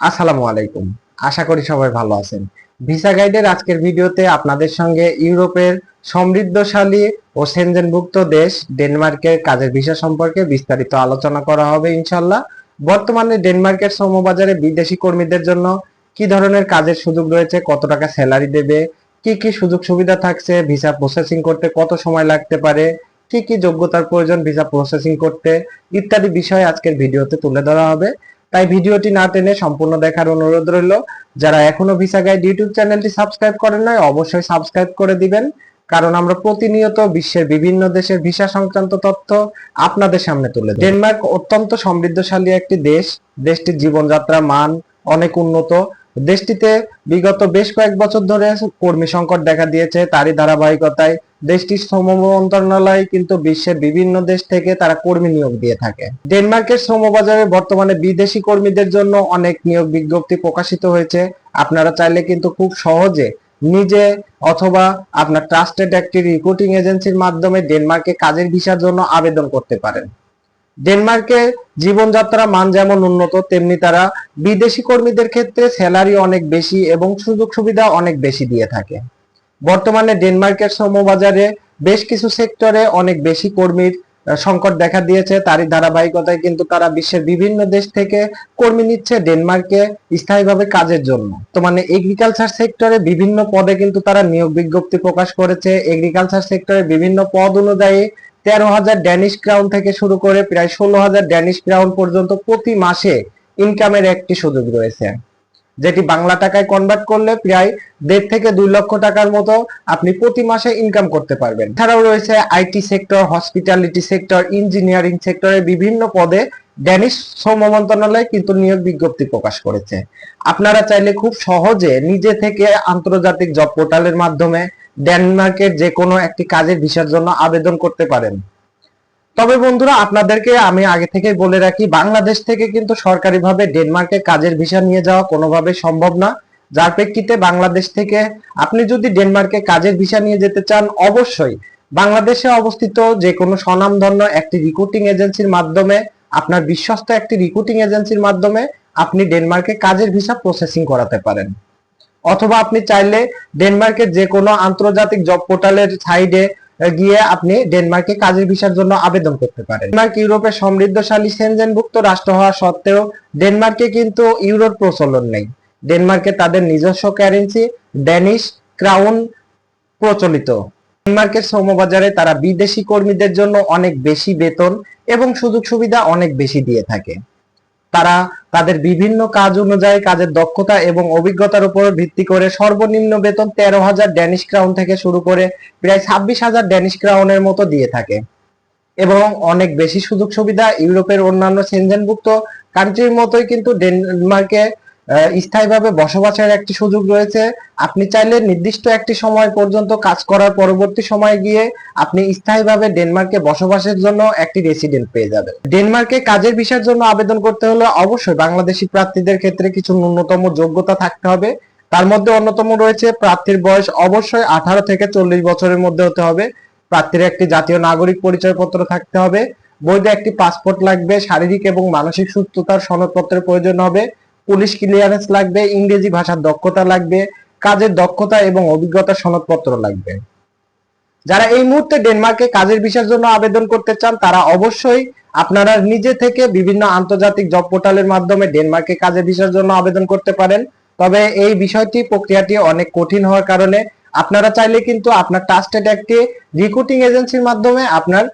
আসসালামু আলাইকুম। আশা করি সবাই ভালো আছেন। ভিসা গাইডের আজকের ভিডিওতে আপনাদের সঙ্গে ইউরোপের সমৃদ্ধশালী ও সেনজেনভুক্ত দেশ ডেনমার্কের কাজের ভিসা সম্পর্কে বিস্তারিত আলোচনা করা হবে ইনশাল্লাহ। বর্তমানে ডেনমার্কের শ্রমবাজারে বিদেশি কর্মীদের জন্য কি ধরনের কাজের সুযোগ রয়েছে, কত টাকা স্যালারি দেবে, কি কি সুযোগ সুবিধা থাকছে, ভিসা প্রসেসিং করতে কত সময় লাগতে পারে, কি কি যোগ্যতার প্রয়োজন ভিসা প্রসেসিং করতে, ইত্যাদি বিষয় আজকের ভিডিওতে তুলে ধরা হবে। তাই ভিডিওটি না টেনে সম্পূর্ণ দেখার অনুরোধ রইল। যারা এখনো ভিসা গাইড ইউটিউব চ্যানেলটি সাবস্ক্রাইব করেন নাই অবশ্যই সাবস্ক্রাইব করে দিবেন, কারণ আমরা প্রতিনিয়ত বিশ্বের বিভিন্ন দেশের ভিসা সংক্রান্ত তথ্য আপনাদের সামনে তুলে ধরি। ডেনমার্ক অত্যন্ত সমৃদ্ধশালী একটি দেশ। দেশটির জীবনযাত্রার মান অনেক উন্নত। দেশটিতে বিগত বেশ কয়েক বছর ধরে কর্মী সংকট দেখা দিয়েছে। তারই ধারাবাহিকতায় দেশটির শ্রম মন্ত্রণালয় কিন্তু বিশ্বের বিভিন্ন দেশ থেকে তারা কর্মী নিয়োগ দিয়ে থাকে। ডেনমার্কের শ্রমবাজারে বর্তমানে বিদেশি কর্মীদের জন্য অনেক নিয়োগ বিজ্ঞপ্তি প্রকাশিত হয়েছে। আপনারা চাইলে কিন্তু খুব সহজে নিজে অথবা আপনার ট্রাস্টেড একটি রিক্রুটিং এজেন্সির মাধ্যমে ডেনমার্কে কাজের ভিসার জন্য আবেদন করতে পারেন। ডেনমার্কে জীবনযাত্রা মান যেমন উন্নত, তেমনি তারা বিদেশি কর্মীদের ক্ষেত্রে স্যালারি অনেক বেশি এবং সুযোগ সুবিধা অনেক বেশি দিয়ে থাকে। বর্তমানে ডেনমার্কের শ্রমবাজারে বেশ কিছু সেক্টরে অনেক বেশি কর্মীর সংকট দেখা দিয়েছে। তারই ধারাবাহিকতায় কিন্তু তারা বিশ্বের বিভিন্ন দেশ থেকে কর্মী নিচ্ছে ডেনমার্কে স্থায়ীভাবে কাজের জন্য। তো মানে এগ্রিকালচার সেক্টরে বিভিন্ন পদে কিন্তু তারা নিয়োগ বিজ্ঞপ্তি প্রকাশ করেছে। এগ্রিকালচার সেক্টরে বিভিন্ন পদ অনুযায়ী 13,000 ড্যানিশ ক্রাউন থেকে শুরু করে প্রায় 16,000 ড্যানিশ ক্রাউন পর্যন্ত প্রতি মাসে ইনকামের একটি সুযোগ রয়েছে, যেটি বাংলা টাকায় কনভার্ট করলে প্রায় 1.5 থেকে 2 লক্ষ টাকার মতো আপনি প্রতি মাসে ইনকাম করতে পারবেন। এছাড়াও রয়েছে IT sector, hospitality sector, engineering সেক্টরে বিভিন্ন পদে ড্যানিশ শ্রম মন্ত্রণালয় কিন্তু নিয়োগ বিজ্ঞপ্তি প্রকাশ করেছে। আপনারা চাইলে খুব সহজে নিজে থেকে আন্তর্জাতিক জব পোর্টালের মাধ্যমে ডেনমার্কের যে কোনো একটি কাজের ভিসার জন্য আবেদন করতে পারেন। তবে বন্ধুরা, আপনাদেরকে আমি আগে থেকেই বলে রাখি, বাংলাদেশ থেকে কিন্তু সরকারিভাবে ডেনমার্কে কাজের ভিসা নিয়ে যাওয়া কোনোভাবে সম্ভব না। যার প্রেক্ষিতে বাংলাদেশ থেকে আপনি যদি ডেনমার্কে কাজের ভিসা নিয়ে যেতে চান, অবশ্যই বাংলাদেশে অবস্থিত যে কোনো স্বনামধন্য একটি রিক্রুটিং এজেন্সির মাধ্যমে, আপনার বিশ্বস্ত একটি রিক্রুটিং এজেন্সির মাধ্যমে আপনি ডেনমার্কে কাজের ভিসা প্রসেসিং করাতে পারেন। অথবা আপনি চাইলে ডেনমার্কের যে কোনো আন্তর্জাতিক জব পোর্টালের সাইডে গিয়ে আপনি ডেনমার্কে কাজের ভিসার জন্য আবেদন করতে পারেন। ডেনমার্ক ইউরোপের সমৃদ্ধশালী সেনজেনভুক্ত রাষ্ট্র হওয়া সত্ত্বেও ডেনমার্কে কিন্তু ইউরোর প্রচলন নেই। ডেনমার্কে তাদের নিজস্ব কারেন্সি ড্যানিশ ক্রাউন প্রচলিত। ডেনমার্কের শ্রমবাজারে তারা বিদেশি কর্মীদের জন্য অনেক বেশি বেতন এবং সুযোগ সুবিধা অনেক বেশি দিয়ে থাকে। তারা তাদের বিভিন্ন কাজ অনুযায়ী কাজের দক্ষতা এবং অভিজ্ঞতার উপর ভিত্তি করে সর্বনিম্ন বেতন 13,000 ড্যানিশ ক্রাউন থেকে শুরু করে প্রায় 26,000 ড্যানিশ ক্রাউনের মতো দিয়ে থাকে এবং অনেক বেশি সুযোগ সুবিধা ইউরোপের অন্যান্য সেনজেনভুক্ত কান্ট্রির মতোই কিন্তু ডেনমার্কে স্থায়ীভাবে বসবাসের একটি সুযোগ রয়েছে। আপনি চাইলে নির্দিষ্ট একটি সময় পর্যন্ত কাজ করার পরবর্তী সময় গিয়ে আপনি স্থায়ীভাবে ডেনমার্কে বসবাসের জন্য একটি রেসিডেন্ট পেয়ে যাবেন। ডেনমার্কে কাজের ভিসার জন্য আবেদন করতে হলে অবশ্যই বাংলাদেশি প্রার্থীদের ক্ষেত্রে কিছু ন্যূনতম যোগ্যতা থাকতে হবে। তার মধ্যে অন্যতম রয়েছে প্রার্থীর বয়স অবশ্যই 18 থেকে 40 বছরের মধ্যে হতে হবে। প্রার্থীর একটি জাতীয় নাগরিক পরিচয়পত্র থাকতে হবে। বৈধ একটি পাসপোর্ট লাগবে। শারীরিক এবং মানসিক সুস্থতার সনদপত্রের প্রয়োজন হবে। পুলিশ ক্লিয়ারেন্স লাগবে। ইংরেজি ভাষার দক্ষতা লাগবে। কাজের দক্ষতা এবং অভিজ্ঞতার সনদপত্র লাগবে। যারা এই মুহূর্তে ডেনমার্কে কাজের ভিসার জন্য আবেদন করতে চান, তারা অবশ্যই আপনারা নিজে থেকে বিভিন্ন আন্তর্জাতিক জব পোর্টালের মাধ্যমে ডেনমার্কে কাজের ভিসার জন্য আবেদন করতে পারেন। তবে এই প্রক্রিয়াটি অনেক কঠিন হওয়ার কারণে আপনারা চাইলে কিন্তু আপনার ট্রাস্টেড একটি রিক্রুটিং এজেন্সির মাধ্যমে আপনার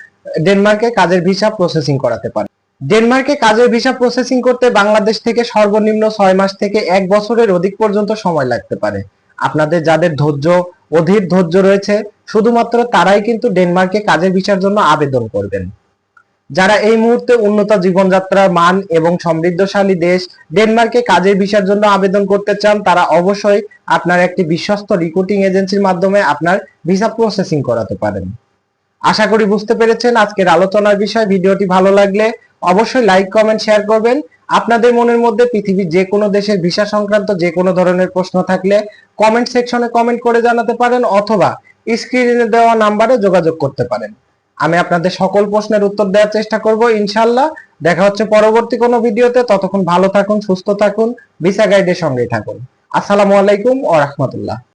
ডেনমার্কে কাজের ভিসা প্রসেসিং করাতে পারেন। ডেনমার্কে কাজের ভিসা প্রসেসিং করতে বাংলাদেশ থেকে সর্বনিম্ন 6 মাস থেকে 1 বছরের অধিক পর্যন্ত সময় লাগতে পারে। আপনাদের যাদের অধীর ধৈর্য রয়েছে, শুধুমাত্র তারাই কিন্তু ডেনমার্কে কাজের ভিসার জন্য আবেদন করবেন। যারা এই মুহূর্তে উন্নত জীবনযাত্রার মান এবং সমৃদ্ধশালী দেশ ডেনমার্কে কাজের ভিসার জন্য আবেদন করতে চান, তারা অবশ্যই আপনার একটি বিশ্বস্ত রিক্রুটিং এজেন্সির মাধ্যমে আপনার ভিসা প্রসেসিং করাতে পারেন। আশা করি বুঝতে পেরেছেন আজকের আলোচনার বিষয়। ভিডিওটি ভালো লাগলে অবশ্যই লাইক, কমেন্ট, শেয়ার করবেন। আপনাদের মনের মধ্যে পৃথিবীর যে কোনো দেশের ভিসা সংক্রান্ত যে কোনো ধরনের প্রশ্ন থাকলে কমেন্ট সেকশনে কমেন্ট করে জানাতে পারেন, অথবা স্ক্রিনে দেওয়া নাম্বারে যোগাযোগ করতে পারেন। আমি আপনাদের সকল প্রশ্নের উত্তর দেওয়ার চেষ্টা করব ইনশাআল্লাহ। দেখা হচ্ছে পরবর্তী কোনো ভিডিওতে। ততক্ষণ ভালো থাকুন, সুস্থ থাকুন, ভিসা গাইডের সঙ্গেই থাকুন। আসসালামু আলাইকুম ওয়া রাহমাতুল্লাহ।